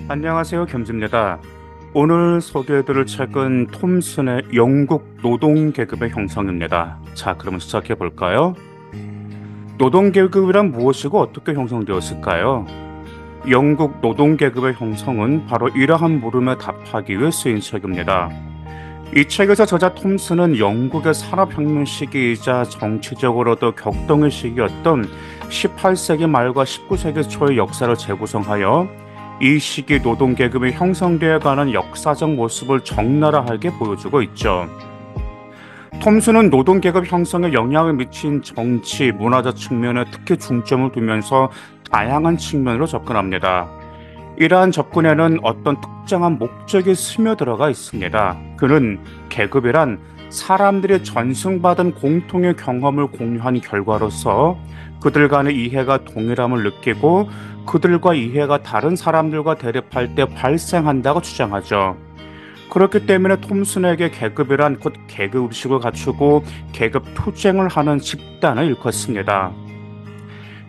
안녕하세요, 겸즈입니다. 오늘 소개해드릴 책은 톰슨의 영국 노동계급의 형성입니다. 자, 그러면 시작해 볼까요? 노동계급이란 무엇이고 어떻게 형성되었을까요? 영국 노동계급의 형성은 바로 이러한 물음에 답하기 위해 쓰인 책입니다. 이 책에서 저자 톰슨은 영국의 산업혁명 시기이자 정치적으로도 격동의 시기였던 18세기 말과 19세기 초의 역사를 재구성하여 이 시기 노동계급이 형성되어가는 역사적 모습을 적나라하게 보여주고 있죠. 톰슨은 노동계급 형성에 영향을 미친 정치, 문화적 측면에 특히 중점을 두면서 다양한 측면으로 접근합니다. 이러한 접근에는 어떤 특정한 목적이 스며들어가 있습니다. 그는 계급이란 사람들이 전승받은 공통의 경험을 공유한 결과로서 그들 간의 이해가 동일함을 느끼고 그들과 이해가 다른 사람들과 대립할 때 발생한다고 주장하죠. 그렇기 때문에 톰슨에게 계급이란 곧 계급의식을 갖추고 계급 투쟁을 하는 집단을 일컫습니다.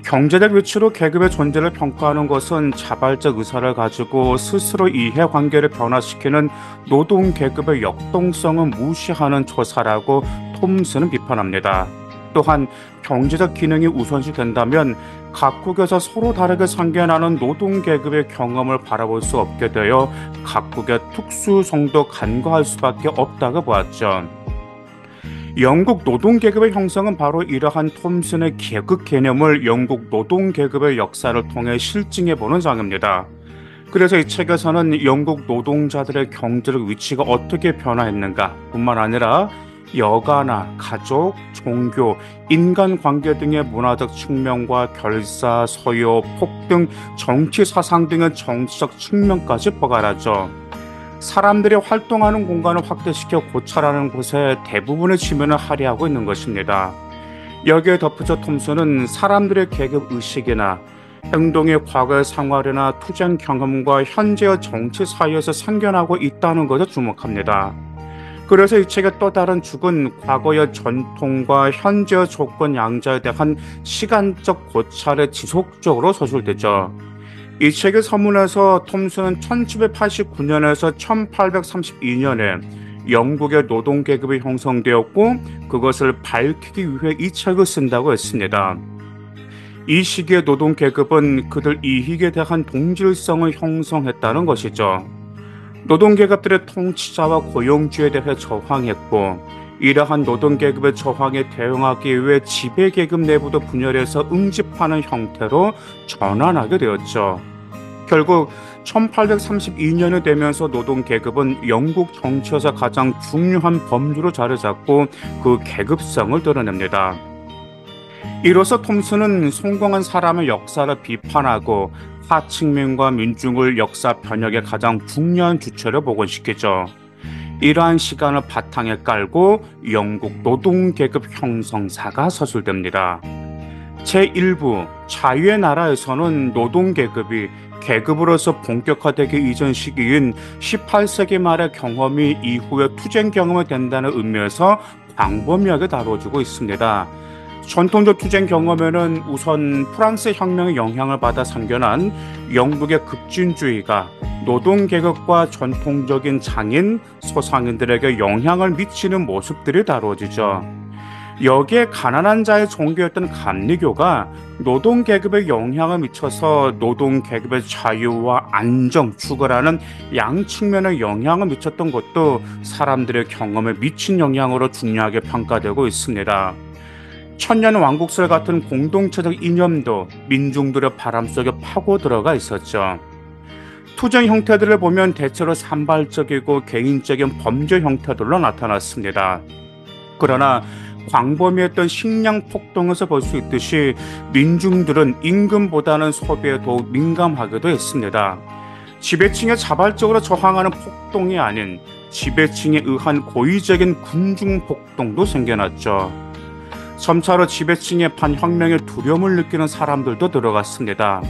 경제적 위치로 계급의 존재를 평가하는 것은 자발적 의사를 가지고 스스로 이해관계를 변화시키는 노동계급의 역동성을 무시하는 조사라고 톰슨은 비판합니다. 또한 경제적 기능이 우선시 된다면 각국에서 서로 다르게 상견하는 노동계급의 경험을 바라볼 수 없게 되어 각국의 특수성도 간과할 수밖에 없다고 보았죠. 영국 노동계급의 형성은 바로 이러한 톰슨의 계급 개념을 영국 노동계급의 역사를 통해 실증해보는 장입니다. 그래서 이 책에서는 영국 노동자들의 경제적 위치가 어떻게 변화했는가 뿐만 아니라 여가나 가족, 종교, 인간관계 등의 문화적 측면과 결사, 서요, 폭등, 정치 사상 등의 정치적 측면까지 포괄하죠. 사람들이 활동하는 공간을 확대시켜 고찰하는 곳에 대부분의 지면을 할애하고 있는 것입니다. 여기에 덧붙여 톰슨은 사람들의 계급 의식이나 행동의 과거의 생활이나 투쟁 경험과 현재의 정치 사회에서 상견하고 있다는 것에 주목합니다. 그래서 이 책의 또 다른 축은 과거의 전통과 현재의 조건 양자에 대한 시간적 고찰에 지속적으로 서술되죠. 이 책의 서문에서 톰슨은 1789년에서 1832년에 영국의 노동계급이 형성되었고 그것을 밝히기 위해 이 책을 쓴다고 했습니다. 이 시기의 노동계급은 그들 이익에 대한 동질성을 형성했다는 것이죠. 노동계급들의 통치자와 고용주에 대해 저항했고 이러한 노동계급의 저항에 대응하기 위해 지배계급 내부도 분열해서 응집하는 형태로 전환하게 되었죠. 결국 1832년이 되면서 노동계급은 영국 정치에서 가장 중요한 범주로 자리 잡고 그 계급성을 드러냅니다. 이로써 톰슨은 성공한 사람의 역사를 비판하고 하층민과 민중을 역사 변혁의 가장 중요한 주체로 복원시키죠. 이러한 시간을 바탕에 깔고 영국 노동계급 형성사가 서술됩니다. 제1부 자유의 나라에서는 노동계급이 계급으로서 본격화되기 이전 시기인 18세기 말의 경험이 이후에 투쟁 경험이 된다는 의미에서 광범위하게 다뤄지고 있습니다. 전통적 투쟁 경험에는 우선 프랑스 혁명의 영향을 받아 생겨난 영국의 급진주의가 노동계급과 전통적인 장인, 소상인들에게 영향을 미치는 모습들이 다루어지죠. 여기에 가난한 자의 종교였던 감리교가 노동계급에 영향을 미쳐서 노동계급의 자유와 안정, 추구라는 양측면의 영향을 미쳤던 것도 사람들의 경험에 미친 영향으로 중요하게 평가되고 있습니다. 천년 왕국설 같은 공동체적 이념도 민중들의 바람 속에 파고 들어가 있었죠. 투쟁 형태들을 보면 대체로 산발적이고 개인적인 범죄 형태들로 나타났습니다. 그러나 광범위했던 식량 폭동에서 볼 수 있듯이 민중들은 임금보다는 소비에 더욱 민감하기도 했습니다. 지배층에 자발적으로 저항하는 폭동이 아닌 지배층에 의한 고의적인 군중 폭동도 생겨났죠. 점차로 지배층의 반혁명의 두려움을 느끼는 사람들도 들어갔습니다.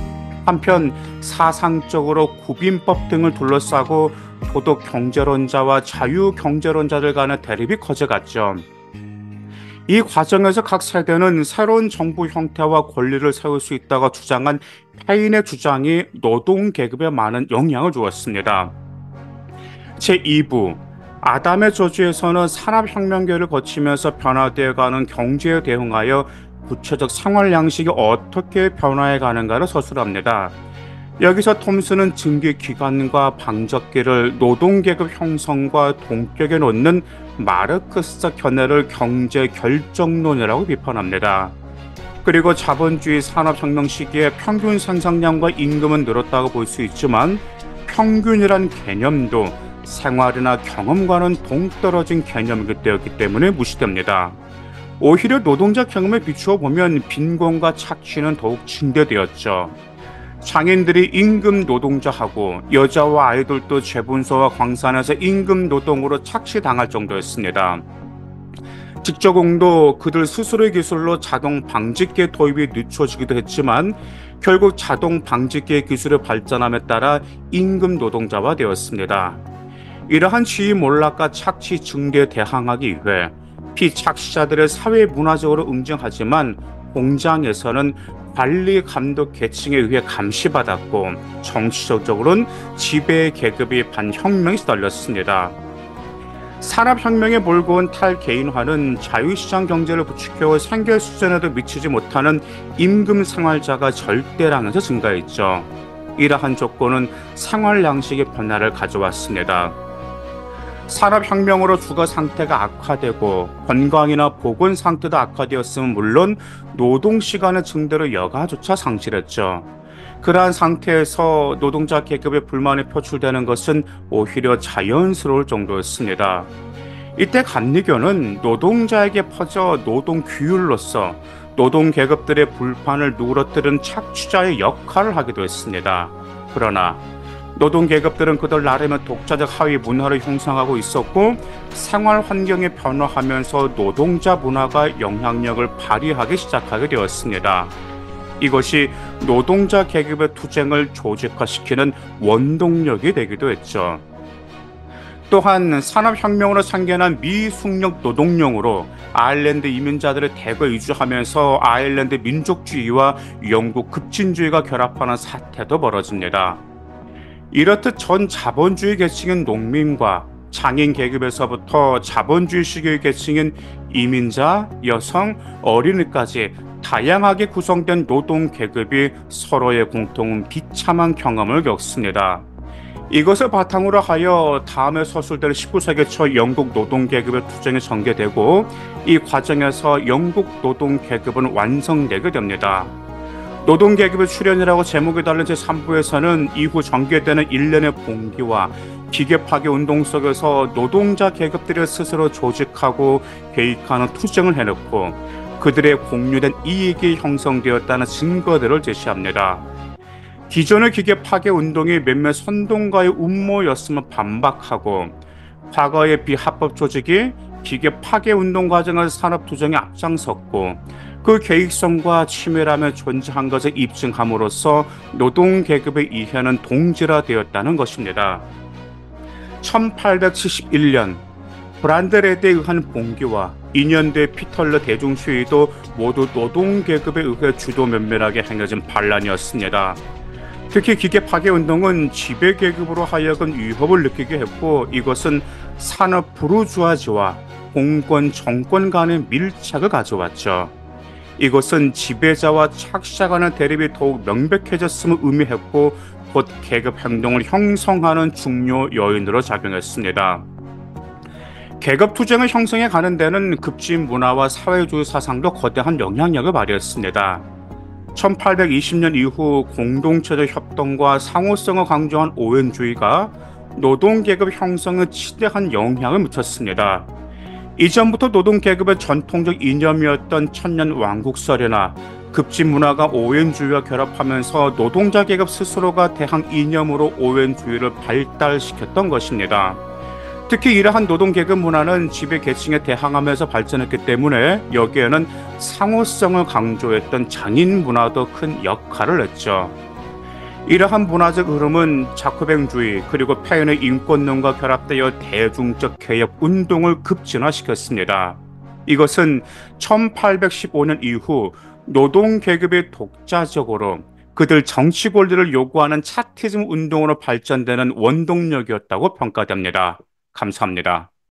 한편 사상적으로 구빈법 등을 둘러싸고 도덕 경제론자와 자유 경제론자들 간의 대립이 커져갔죠. 이 과정에서 각 세대는 새로운 정부 형태와 권리를 세울 수 있다고 주장한 페인의 주장이 노동 계급에 많은 영향을 주었습니다. 제2부 아담의 저주에서는 산업혁명기를 거치면서 변화되어가는 경제에 대응하여 구체적 생활 양식이 어떻게 변화해 가는가를 서술합니다. 여기서 톰슨은 증기기관과 방적기를 노동계급 형성과 동격에 놓는 마르크스적 견해를 경제 결정론이라고 비판합니다. 그리고 자본주의 산업혁명 시기에 평균 생산량과 임금은 늘었다고 볼 수 있지만 평균이란 개념도 생활이나 경험과는 동떨어진 개념이기 때문에 무시됩니다. 오히려 노동자 경험에 비추어 보면 빈곤과 착취는 더욱 증대되었죠. 장인들이 임금 노동자하고 여자와 아이들도 재분소와 광산에서 임금 노동으로 착취당할 정도였습니다. 직조공도 그들 스스로의 기술로 자동 방직기의 도입이 늦춰지기도 했지만 결국 자동 방직기의 기술의 발전함에 따라 임금 노동자화 되었습니다. 이러한 지위 몰락과 착취 증대에 대항하기 위해 피착취자들의 사회 문화적으로 응징하지만 공장에서는 관리 감독 계층에 의해 감시받았고 정치적으로는 지배 계급이 반혁명에 시달렸습니다. 산업혁명에 몰고 온 탈개인화는 자유시장 경제를 부추겨 생계 수준에도 미치지 못하는 임금 생활자가 절대량에서 증가했죠. 이러한 조건은 생활 양식의 변화를 가져왔습니다. 산업혁명으로 주거 상태가 악화되고 건강이나 보건 상태도 악화되었으면 물론 노동시간의 증대로 여가조차 상실했죠. 그러한 상태에서 노동자 계급의 불만이 표출되는 것은 오히려 자연스러울 정도였습니다. 이때 감리교는 노동자에게 퍼져 노동 규율로서 노동 계급들의 불판을 누그러뜨린 착취자의 역할을 하기도 했습니다. 그러나 노동 계급들은 그들 나름의 독자적 하위 문화를 형성하고 있었고 생활 환경이 변화하면서 노동자 문화가 영향력을 발휘하기 시작하게 되었습니다. 이것이 노동자 계급의 투쟁을 조직화시키는 원동력이 되기도 했죠. 또한 산업혁명으로 생겨난 미숙력 노동력으로 아일랜드 이민자들을 대거 이주하면서 아일랜드 민족주의와 영국 급진주의가 결합하는 사태도 벌어집니다. 이렇듯 전 자본주의 계층인 농민과 장인 계급에서부터 자본주의 시기의 계층인 이민자, 여성, 어린이까지 다양하게 구성된 노동 계급이 서로의 공통은 비참한 경험을 겪습니다. 이것을 바탕으로 하여 다음에 서술될 19세기 초 영국 노동 계급의 투쟁이 전개되고 이 과정에서 영국 노동 계급은 완성되게 됩니다. 노동계급의 출현이라고 제목이 달린 제3부에서는 이후 전개되는 일련의 봉기와 기계 파괴 운동 속에서 노동자 계급들이 스스로 조직하고 계획하는 투쟁을 해놓고 그들의 공유된 이익이 형성되었다는 증거들을 제시합니다. 기존의 기계 파괴 운동이 몇몇 선동가의 음모였음을 반박하고 과거의 비합법 조직이 기계 파괴 운동 과정에서 산업 투쟁에 앞장섰고 그 계획성과 치밀함에 존재한 것을 입증함으로써 노동 계급의 이해는 동질화되었다는 것입니다. 1871년 브란드레드에 의한 봉기와 2년 뒤 피털러 대중시위도 모두 노동 계급에 의해 주도 면밀하게 행해진 반란이었습니다. 특히 기계 파괴 운동은 지배 계급으로 하여금 위협을 느끼게 했고 이것은 산업 부르주아지와 공권 정권 간의 밀착을 가져왔죠. 이것은 지배자와 착취자 간의 대립이 더욱 명백해졌음을 의미했고 곧 계급 행동을 형성하는 중요 요인으로 작용했습니다. 계급 투쟁을 형성해 가는 데는 급진 문화와 사회주의 사상도 거대한 영향력을 발휘했습니다. 1820년 이후 공동체적 협동과 상호성을 강조한 오웬주의가 노동계급 형성에 지대한 영향을 미쳤습니다. 이전부터 노동계급의 전통적 이념이었던 천년 왕국설이나 급진 문화가 오웬주의와 결합하면서 노동자 계급 스스로가 대항 이념으로 오웬주의를 발달시켰던 것입니다. 특히 이러한 노동계급 문화는 지배 계층에 대항하면서 발전했기 때문에 여기에는 상호성을 강조했던 장인 문화도 큰 역할을 했죠. 이러한 문화적 흐름은 자코뱅주의 그리고 페인의 인권론과 결합되어 대중적 개혁 운동을 급진화시켰습니다. 이것은 1815년 이후 노동 계급이 독자적으로 그들 정치 권리를 요구하는 차티즘 운동으로 발전되는 원동력이었다고 평가됩니다. 감사합니다.